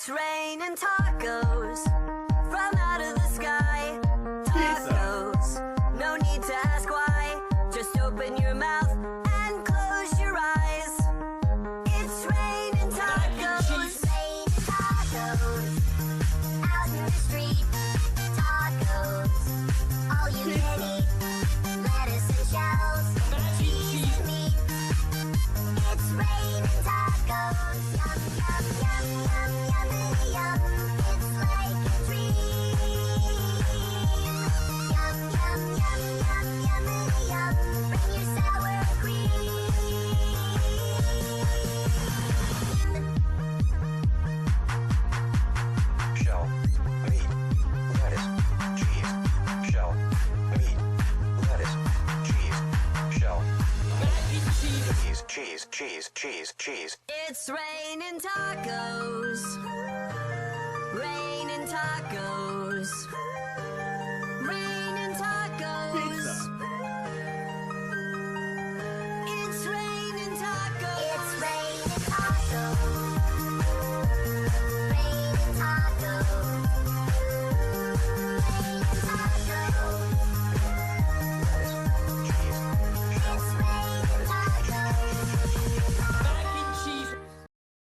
It's raining tacos from out of the sky. Tacos, no need to ask why. Just open your mouth and close your eyes. It's raining tacos. Raining tacos out in the street. Tacos, all you can eat. Lettuce and shells, cheese and meat. It's raining tacos. Yum, yum, yum, yum, yummity yum. It's like a dream. Yum, yum, yum, yum, yummity yum. Bring your sour cream. Shell, meat, lettuce, cheese. Shell, meat, lettuce, cheese. Shell, cheese. It's raining tacos. Raining tacos. Raining tacos. It's raining tacos. It's raining tacos.